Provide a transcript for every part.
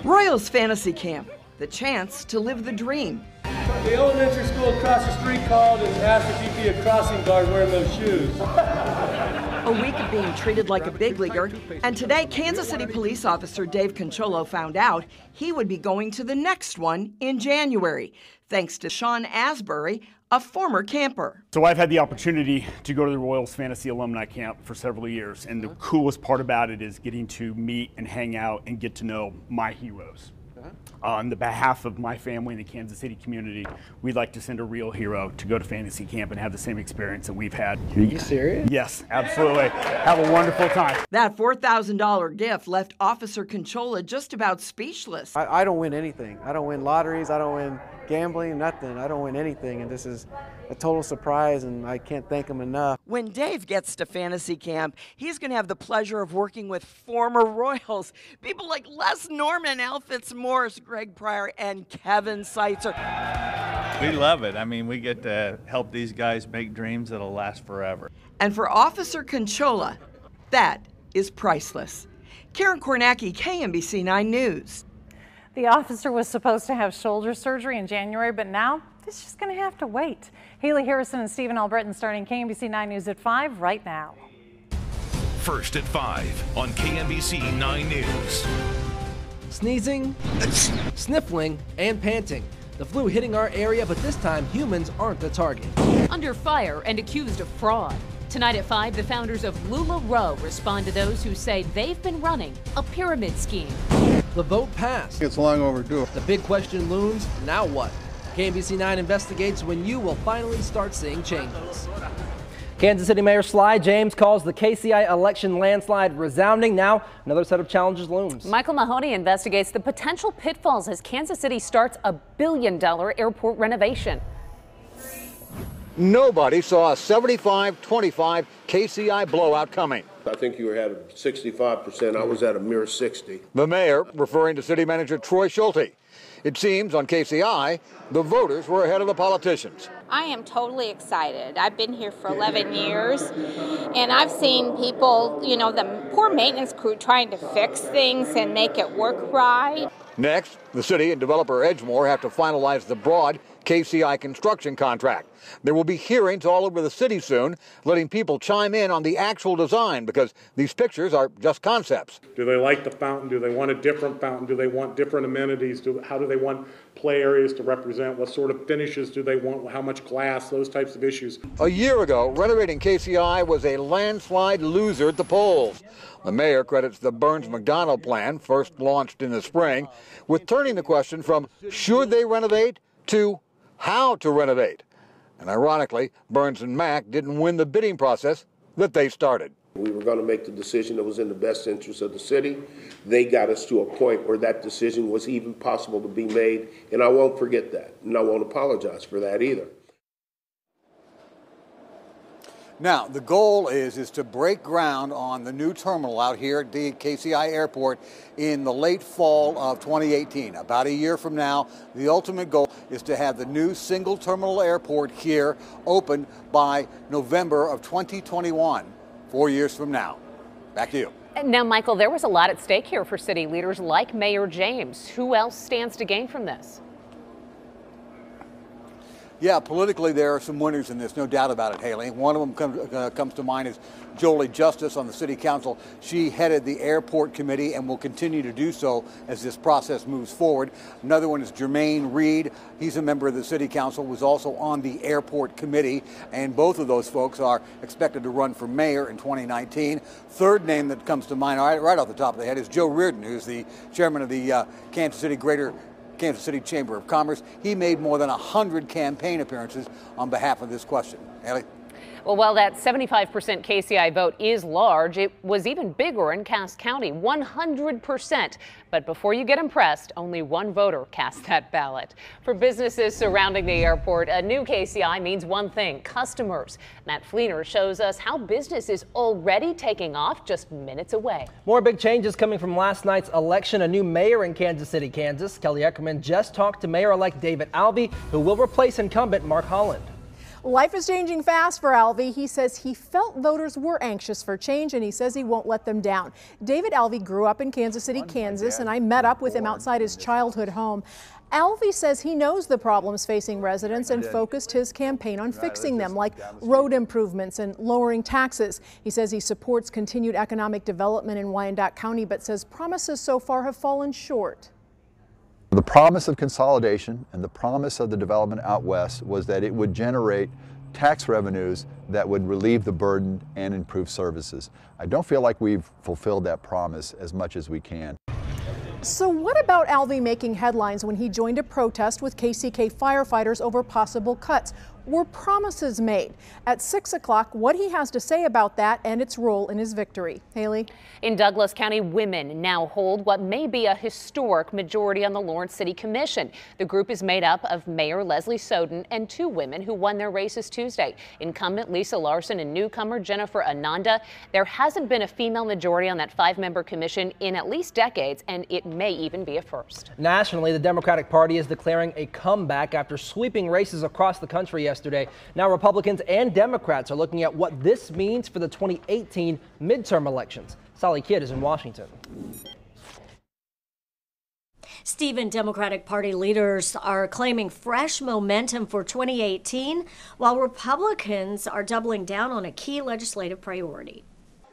Royals Fantasy Camp, the chance to live the dream. The elementary school across the street called and asked if he'd be a crossing guard wearing those shoes. A week of being treated like a big leaguer, and today Kansas City police officer Dave Concholo found out he would be going to the next one in January, thanks to Sean Asbury, a former camper. So I've had the opportunity to go to the Royals Fantasy Alumni Camp for several years, and the coolest part about it is getting to meet and hang out and get to know my heroes. On the behalf of my family and the Kansas City community, we'd like to send a real hero to go to fantasy camp and have the same experience that we've had. Are you serious? Yes, absolutely. Have a wonderful time. That $4,000 gift left Officer Conchola just about speechless. I don't win anything. I don't win lotteries. I don't win gambling, nothing. I don't win anything, and this is a total surprise, and I can't thank him enough. When Dave gets to fantasy camp, he's going to have the pleasure of working with former Royals, people like Les Norman, Al Fitzmaurice, Greg Pryor, and Kevin Seitzer. We love it. I mean, we get to help these guys make dreams that'll last forever. And for Officer Conchola, that is priceless. Karen Kornacki, KMBC 9 News. The officer was supposed to have shoulder surgery in January, but now it's just going to have to wait. Haley Harrison and Stephen Albritton starting KMBC 9 News at 5 right now. First at 5 on KMBC 9 News. Sneezing, sniffling, and panting. The flu hitting our area, but this time humans aren't the target. Under fire and accused of fraud. Tonight at 5, the founders of LuLaRoe respond to those who say they've been running a pyramid scheme. The vote passed. It's long overdue. The big question looms, now what? KMBC 9 investigates when you will finally start seeing changes. Kansas City Mayor Sly James calls the KCI election landslide resounding. Now, another set of challenges looms. Michael Mahoney investigates the potential pitfalls as Kansas City starts a $1 billion airport renovation. Nobody saw a 75-25 KCI blowout coming. I think you were at 65%. I was at a mere 60. The mayor referring to city manager Troy Schulte. It seems on KCI, the voters were ahead of the politicians. I am totally excited. I've been here for 11 years, and I've seen people, you know, the poor maintenance crew trying to fix things and make it work right. Next, the city and developer Edgemoor have to finalize the broad KCI construction contract. There will be hearings all over the city soon, letting people chime in on the actual design because these pictures are just concepts. Do they like the fountain? Do they want a different fountain? Do they want different amenities? How do they want play areas to represent? What sort of finishes do they want? How much glass? Those types of issues. A year ago, renovating KCI was a landslide loser at the polls. The mayor credits the Burns-McDonnell plan, first launched in the spring, with turning the question from should they renovate to how to renovate. And ironically, Burns and Mack didn't win the bidding process that they started. We were going to make the decision that was in the best interest of the city. They got us to a point where that decision was even possible to be made, and I won't forget that, and I won't apologize for that either. Now, the goal is to break ground on the new terminal out here at the KCI Airport in the late fall of 2018. About a year from now, the ultimate goal is to have the new single terminal airport here open by November of 2021, 4 years from now. Back to you. Now, Michael, there was a lot at stake here for city leaders like Mayor James. Who else stands to gain from this? Yeah, politically there are some winners in this, no doubt about it, Haley. One of them comes to mind is Jolie Justice on the City Council. She headed the Airport Committee and will continue to do so as this process moves forward. Another one is Jermaine Reed. He's a member of the City Council, was also on the Airport Committee, and both of those folks are expected to run for mayor in 2019. Third name that comes to mind right off the top of the head is Joe Reardon, who's the chairman of the Kansas City Chamber of Commerce. He made more than 100 campaign appearances on behalf of this question. Haley? Well, while that 75% KCI vote is large, it was even bigger in Cass County, 100%. But before you get impressed, only one voter cast that ballot. For businesses surrounding the airport, a new KCI means one thing: customers. Matt Fleener shows us how business is already taking off just minutes away. More big changes coming from last night's election. A new mayor in Kansas City, Kansas. Kelly Eckerman just talked to Mayor-elect David Alvey, who will replace incumbent Mark Holland. Life is changing fast for Alvey. He says he felt voters were anxious for change, and he says he won't let them down. David Alvey grew up in Kansas City, Kansas, and I met up with him outside his childhood home. Alvey says he knows the problems facing residents and focused his campaign on fixing them, like road improvements and lowering taxes. He says he supports continued economic development in Wyandotte County, but says promises so far have fallen short. The promise of consolidation and the promise of the development out west was that it would generate tax revenues that would relieve the burden and improve services. I don't feel like we've fulfilled that promise as much as we can. So what about Alvey making headlines when he joined a protest with KCK firefighters over possible cuts? Were promises made? At 6 o'clock, what he has to say about that and its role in his victory. Haley? In Douglas County, women now hold what may be a historic majority on the Lawrence City Commission. The group is made up of Mayor Leslie Soden and 2 women who won their races Tuesday, incumbent Lisa Larson and newcomer Jennifer Ananda. There hasn't been a female majority on that 5-member commission in at least decades, and it may even be a first. Nationally, the Democratic Party is declaring a comeback after sweeping races across the country yesterday. Now Republicans and Democrats are looking at what this means for the 2018 midterm elections. Sally Kidd is in Washington. Stephen, Democratic Party leaders are claiming fresh momentum for 2018, while Republicans are doubling down on a key legislative priority.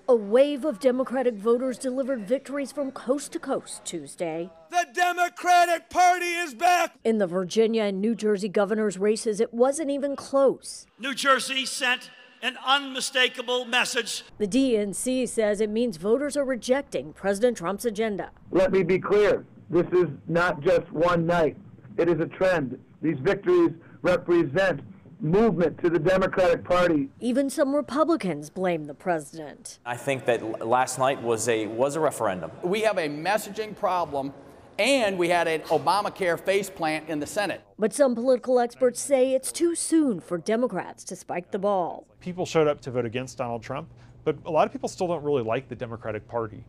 A wave of Democratic voters delivered victories from coast to coast Tuesday. The Democratic Party is back! In the Virginia and New Jersey governor's races, it wasn't even close. New Jersey sent an unmistakable message. The DNC says it means voters are rejecting President Trump's agenda. Let me be clear. This is not just one night. It is a trend. These victories represent movement to the Democratic Party. Even some Republicans blame the president. I think that last night was a referendum. We have a messaging problem, and we had an Obamacare faceplant in the Senate. But some political experts say it's too soon for Democrats to spike the ball. People showed up to vote against Donald Trump, but a lot of people still don't really like the Democratic Party.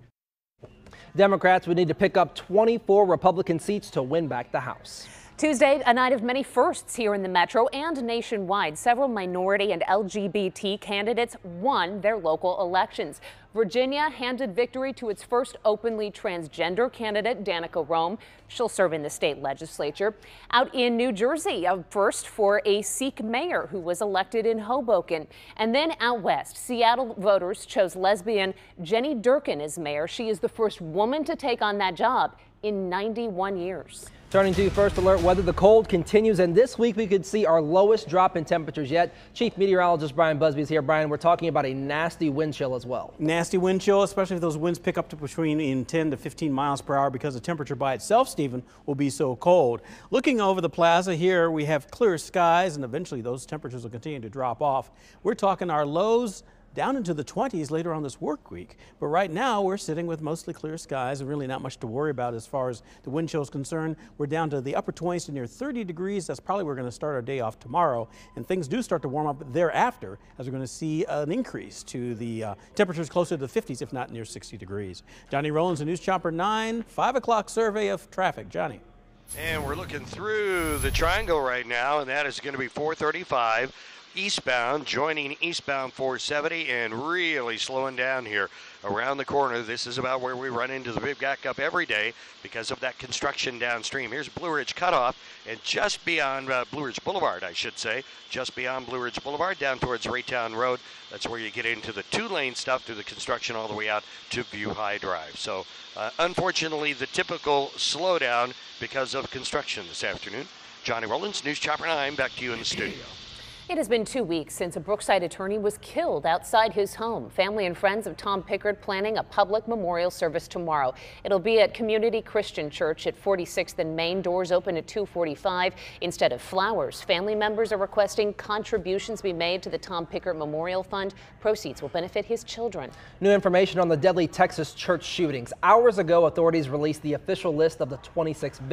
Democrats would need to pick up 24 Republican seats to win back the House. Tuesday, a night of many firsts here in the metro and nationwide. Several minority and LGBT candidates won their local elections. Virginia handed victory to its first openly transgender candidate, Danica Roem. She'll serve in the state legislature. Out in New Jersey, a first for a Sikh mayor who was elected in Hoboken. And then out west, Seattle voters chose lesbian Jenny Durkin as mayor. She is the first woman to take on that job in 91 years. Turning to First Alert weather, the cold continues, and this week we could see our lowest drop in temperatures yet. Chief Meteorologist Brian Busby is here. Brian, we're talking about a nasty wind chill as well. Nasty wind chill, especially if those winds pick up to between 10 to 15 miles per hour because the temperature by itself, Stephen, will be so cold. Looking over the plaza here, we have clear skies, and eventually those temperatures will continue to drop off. We're talking our lows down into the 20s later on this work week. But right now we're sitting with mostly clear skies and really not much to worry about as far as the wind chill is concerned. We're down to the upper 20s to near 30 degrees. That's probably where we're going to start our day off tomorrow. And things do start to warm up thereafter as we're going to see an increase to the temperatures closer to the 50s, if not near 60 degrees. Johnny Rollins, a News Chopper 9, 5 o'clock survey of traffic. Johnny. And we're looking through the triangle right now, and that is going to be 435. Eastbound, joining eastbound 470 and really slowing down here around the corner. This is about where we run into the big backup every day because of that construction downstream. Here's Blue Ridge Cutoff, and just beyond Blue Ridge Boulevard, I should say, just beyond Blue Ridge Boulevard down towards Raytown Road. That's where you get into the 2-lane stuff through the construction all the way out to View High Drive. So unfortunately, the typical slowdown because of construction this afternoon. Johnny Rollins, News Chopper 9, back to you in the studio. It has been 2 weeks since a Brookside attorney was killed outside his home. Family and friends of Tom Pickard planning a public memorial service tomorrow. It'll be at Community Christian Church at 46th and Main. Doors open at 2:45. Instead of flowers, family members are requesting contributions be made to the Tom Pickard Memorial Fund. Proceeds will benefit his children. New information on the deadly Texas church shootings. Hours ago, authorities released the official list of the 26 victims.